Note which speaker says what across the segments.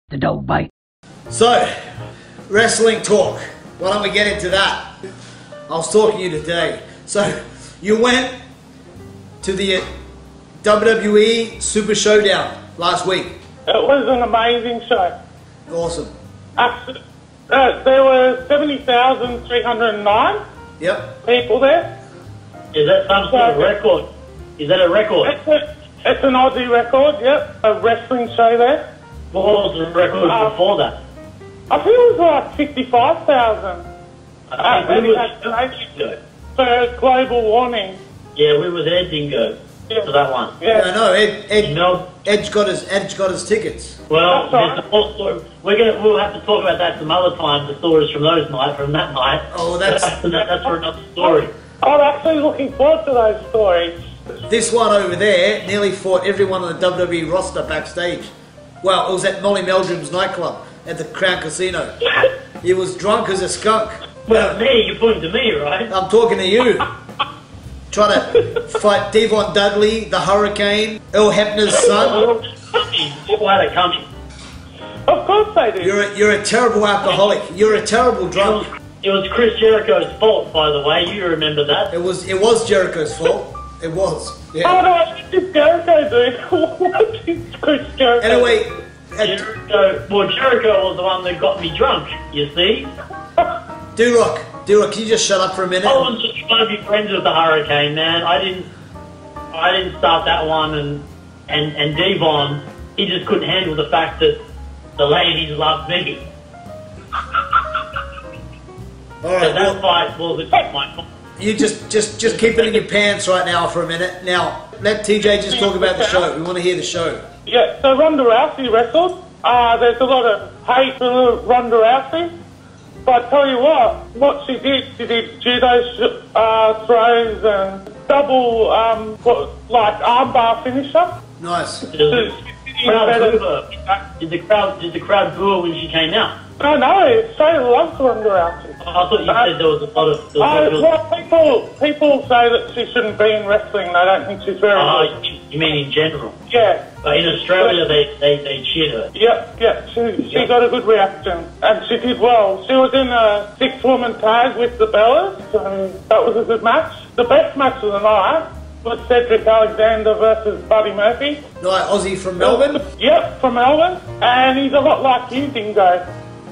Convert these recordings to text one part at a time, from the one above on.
Speaker 1: The DAWG BITE.
Speaker 2: So, wrestling talk. Why don't we get into that? I was talking to you today. So, you went to the WWE Super Showdown last week.
Speaker 3: It was an amazing show.
Speaker 2: Awesome.
Speaker 3: There were 70,309
Speaker 2: Yep.
Speaker 3: people there.
Speaker 4: Is that some sort of record? Is that a record?
Speaker 3: It's an Aussie record, yep. A wrestling show there.
Speaker 4: What was the record before that?
Speaker 3: I think it was like 55,000. For global warming.
Speaker 4: Yeah, we were there, Dingo, for that one.
Speaker 3: Yeah.
Speaker 2: No, Edge got his tickets.
Speaker 4: Well,
Speaker 3: That's
Speaker 4: there's a whole story. We'll have to talk about that some other time. The stories from that night.
Speaker 2: Oh, that's
Speaker 4: for another story.
Speaker 3: I'm actually looking forward to those stories.
Speaker 2: This one over there nearly fought everyone on the WWE roster backstage. Well, it was at Molly Meldrum's nightclub at the Crown Casino. He was drunk as a skunk.
Speaker 4: Well, you're pointing to me, right?
Speaker 2: I'm talking to you. Trying to fight Devon Dudley, the Hurricane, Earl Hebner's son.
Speaker 4: People had it coming.
Speaker 3: Of course they do.
Speaker 2: You're a terrible alcoholic. You're a terrible drunk.
Speaker 4: It was Chris Jericho's fault, by the way. You remember that?
Speaker 2: It was Jericho's fault. It was.
Speaker 3: Oh
Speaker 2: Yeah.
Speaker 3: no, what did Jericho do? What did Chris Jericho
Speaker 2: Anyway,
Speaker 4: Jericho was the one that got me drunk, you see?
Speaker 2: D-Rock, can you just shut up for a minute?
Speaker 4: I was just trying to be friends with the Hurricane, man. I didn't start that one, and Devon, he just couldn't handle the fact that the ladies loved me.
Speaker 2: All right,
Speaker 4: So that
Speaker 2: well,
Speaker 4: fight was my fault.
Speaker 2: you just keep it in your pants right now for a minute. Now, let TJ just talk about the show. We want to hear the show.
Speaker 3: Yeah, so Ronda Rousey wrestled. There's a lot of hate for Ronda Rousey. But I tell you what she did judo throws and double, armbar finisher.
Speaker 2: Nice.
Speaker 4: Did the crowd boo her when she came out?
Speaker 3: No, Australia loves Ronda Rousey.
Speaker 4: I thought you said there was a lot of...
Speaker 3: People say that she shouldn't be in wrestling. They don't think she's very good.
Speaker 4: You mean in general?
Speaker 3: Yeah.
Speaker 4: But in Australia, they cheered her.
Speaker 3: Yep. She got a good reaction. And she did well. She was in a 6-woman tag with the Bellas, so that was a good match. The best match of the night was Cedric Alexander versus Buddy Murphy.
Speaker 2: Right, Aussie from Melbourne?
Speaker 3: Yep, from Melbourne. And he's a lot like you, Dingo,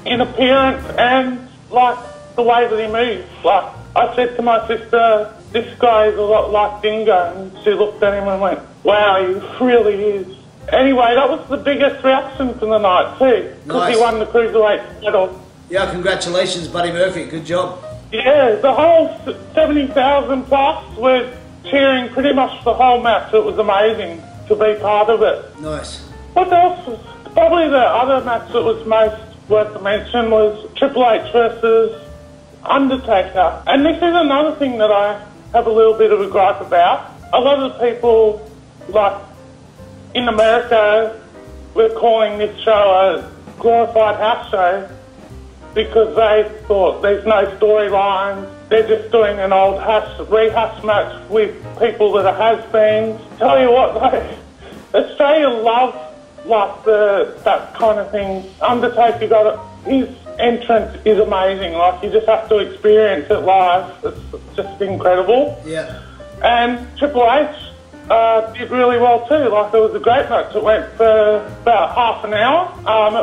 Speaker 3: in appearance and like the way that he moves. Like, I said to my sister, this guy is a lot like Dingo, and she looked at him and went, wow, he really is. Anyway, that was the biggest reaction from the night too, because
Speaker 2: Nice.
Speaker 3: he won the Cruiserweight title.
Speaker 2: Yeah, congratulations, Buddy Murphy. Good job.
Speaker 3: Yeah, the whole 70,000 plus were cheering pretty much the whole match. It was amazing to be part of it.
Speaker 2: Nice.
Speaker 3: What else? Probably the other match that was most worth the mention was Triple H versus Undertaker. And this is another thing that I have a little bit of a gripe about. A lot of people, like in America, were calling this show a glorified house show because they thought there's no storylines. They're just doing an old rehash match with people that are has-beens. Tell you what, though, Australia loves that kind of thing. Undertaker his entrance is amazing. Like, you just have to experience it live. It's just incredible.
Speaker 2: Yeah.
Speaker 3: And Triple H did really well too. Like, it was a great match. It went for about half an hour.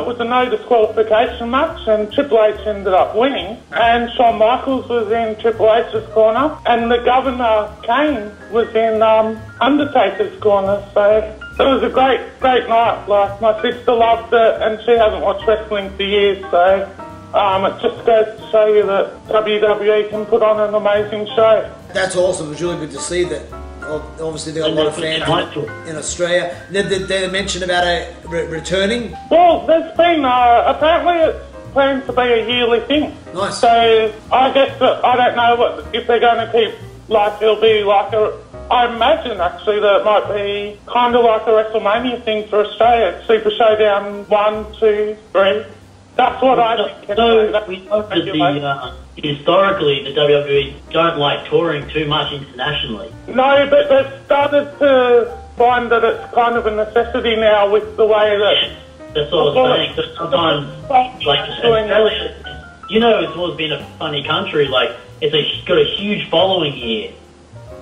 Speaker 3: It was a no disqualification match, and Triple H ended up winning. And Shawn Michaels was in Triple H's corner, and the Governor Kane was in Undertaker's corner. So it was a great night. Like, my sister loved it, and she hasn't watched wrestling for years. So it just goes to show you that WWE can put on an amazing show.
Speaker 2: That's awesome. It was really good to see that. Obviously, there are a lot of fans in Australia. Did they mention about returning?
Speaker 3: Well, there's been, apparently it's planned to be a yearly thing.
Speaker 2: Nice.
Speaker 3: So I guess that I don't know if they're going to keep, like, it'll be like I imagine actually that it might be kind of like a WrestleMania thing for Australia. Super Showdown 1, 2, 3. That's what I think.
Speaker 4: So we know that historically the WWE don't like touring too much internationally.
Speaker 3: No, but they've started to find that it's kind of a necessity now with the way that
Speaker 4: That's what I was saying. So sometimes, like Australia, you know, it's always been a funny country. Like it's got a huge following here,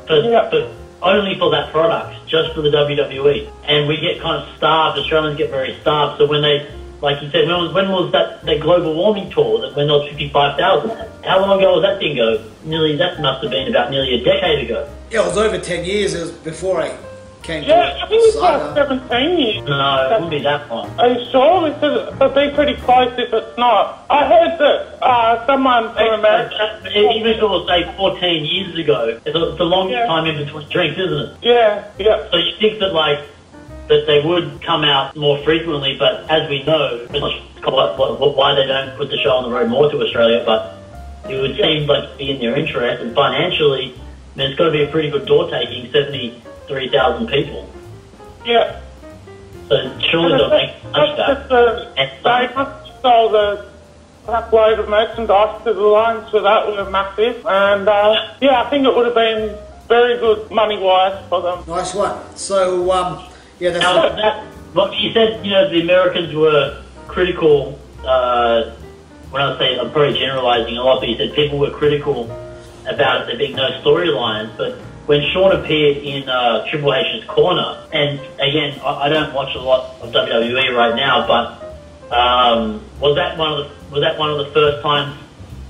Speaker 4: but only for that product, just for the WWE. And we get kind of starved. Australians get very starved. So when they, like you said, when was that global warming tour? When there was 55,000. How long ago was that Dingo? That must have been about nearly a decade ago.
Speaker 2: Yeah, it was over 10 years. It was before I came to
Speaker 3: I think it's about 17 years.
Speaker 4: No, it wouldn't be that long.
Speaker 3: Are you sure? Because it'll be pretty close if it's not. I heard that someone from America...
Speaker 4: Even if it was, say, 14 years ago, it's a long time in between drinks, isn't it?
Speaker 3: Yeah.
Speaker 4: So you think that, like, that they would come out more frequently, but as we know, why they don't put the show on the road more to Australia, but it would seem like to be in their interest, and financially, I mean, it's got to be a pretty good door taking, 73,000 people.
Speaker 3: Yeah.
Speaker 4: So surely they'll make much that.
Speaker 3: They must have sold a crapload of merchandise because the lines for that were massive, and I think it would have been very good money-wise for them.
Speaker 2: Nice one. So, yeah, that's
Speaker 4: what you said, you know, the Americans were critical, when I say, I'm probably generalising a lot, but you said people were critical about there being no storylines, but when Sean appeared in Triple H's corner, and again, I don't watch a lot of WWE right now, but was that one of the first times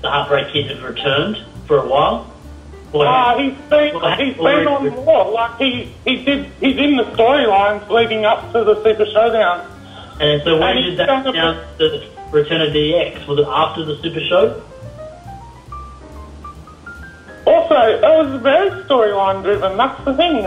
Speaker 4: the Heartbreak Kid had returned for a while?
Speaker 3: He's been on more. Like he's in the storylines leading up to the Super Showdown.
Speaker 4: And so when did that announce the return of DX? Was it after the Super Show?
Speaker 3: Also, it was very storyline driven. That's the thing.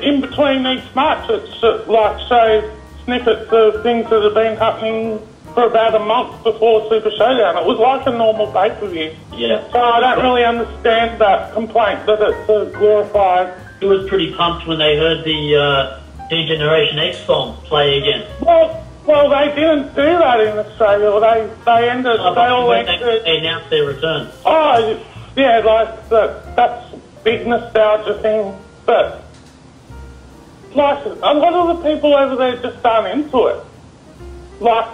Speaker 3: In between each match, it's like shows snippets of things that have been happening for about a month before Super Showdown. It was like a normal pay-per-view.
Speaker 4: Yeah.
Speaker 3: So I don't really understand that complaint that it's glorified.
Speaker 4: It was pretty pumped when they heard the D-Generation X song play again.
Speaker 3: Well, they didn't do that in Australia. They
Speaker 4: announced their return.
Speaker 3: Oh, yeah, like that's big nostalgia thing. But like a lot of the people over there just aren't into it. Like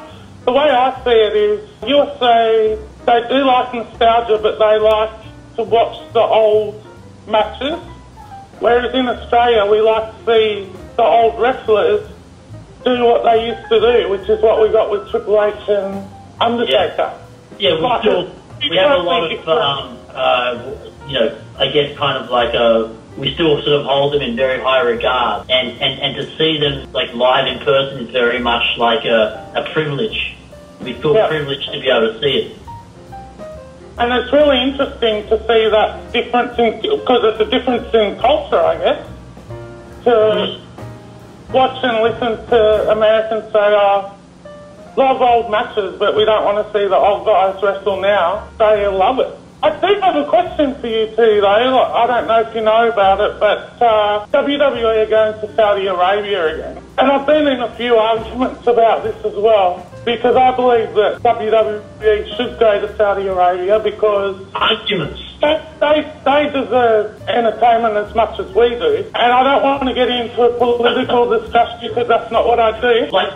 Speaker 3: the way I see it is, USA, they do like nostalgia, but they like to watch the old matches. Whereas in Australia, we like to see the old wrestlers do what they used to do, which is what we got with Triple H and Undertaker.
Speaker 4: Yeah, we have a lot of, I guess kind of like we still sort of hold them in very high regard. And to see them like live in person is very much like a privilege. We feel privileged to be able to see it.
Speaker 3: And it's really interesting to see that difference because it's a difference in culture, I guess. To watch and listen to Americans say, love old matches, but we don't want to see the old guys wrestle now. They love it. I do have a question for you too, though. I don't know if you know about it, but WWE are going to Saudi Arabia again. And I've been in a few arguments about this as well, because I believe that WWE should go to Saudi Arabia because...
Speaker 4: Arguments?
Speaker 3: They deserve entertainment as much as we do. And I don't want to get into a political discussion because that's not what I do.
Speaker 4: Like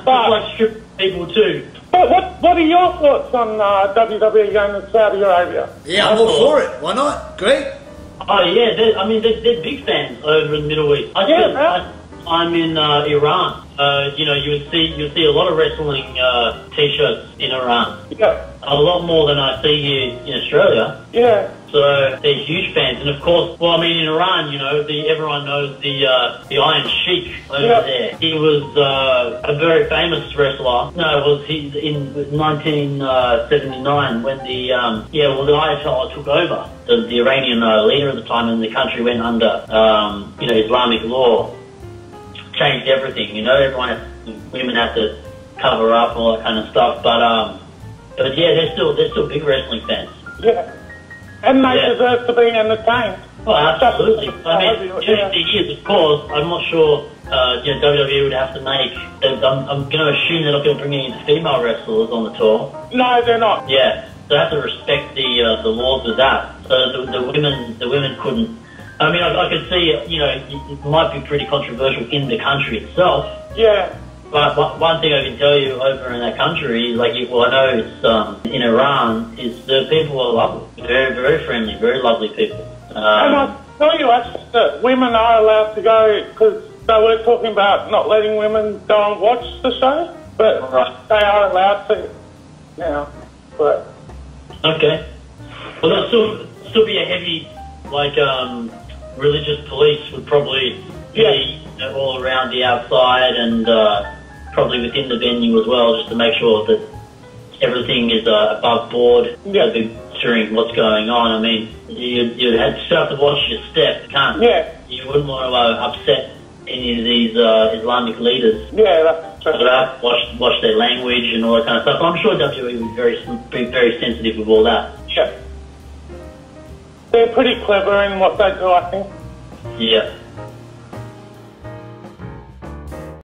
Speaker 4: strip people too.
Speaker 3: But what are your thoughts on WWE going to Saudi Arabia?
Speaker 2: Yeah, I'm all for it. Why not? Great.
Speaker 4: Oh yeah, they're big fans over in the Middle East. I'm in Iran. You see a lot of wrestling t-shirts in Iran.
Speaker 3: Yeah.
Speaker 4: A lot more than I see here in Australia.
Speaker 3: Yeah.
Speaker 4: So they're huge fans, and of course, in Iran, everyone knows the Iron Sheik over there. He was a very famous wrestler. He in 1979 when the Ayatollah took over. The Iranian leader at the time, and the country went under Islamic law. Changed everything, women have to cover up and all that kind of stuff. But yeah, they're still big wrestling fans.
Speaker 3: Yeah. And they deserve to be entertained.
Speaker 4: Oh, absolutely. The thing is, of course, I'm not sure WWE would have to make... I'm going to assume they're not going to bring any female wrestlers on the tour.
Speaker 3: No, they're not.
Speaker 4: Yeah, so they have to respect the laws of that. So the women couldn't... I mean, I could see, it might be pretty controversial in the country itself.
Speaker 3: Yeah.
Speaker 4: But one thing I can tell you over in that country, like, well, I know it's in Iran, is the people are lovely, very, very friendly, very lovely people.
Speaker 3: And I tell you, actually, that women are allowed to go, because they were talking about not letting women go and watch the show, but they are allowed to now. But
Speaker 4: okay, well, there'll still be a heavy, like, religious police would probably be all around the outside and probably within the venue as well, just to make sure that everything is above board during what's going on. I mean, you have to watch your step. You can't. Yeah. You wouldn't want to upset any of these Islamic leaders.
Speaker 3: Yeah, that's true.
Speaker 4: Watch their language and all that kind of stuff. I'm sure WWE would be very sensitive with all that.
Speaker 3: Yeah. They're pretty clever in what they do, I think.
Speaker 4: Yeah.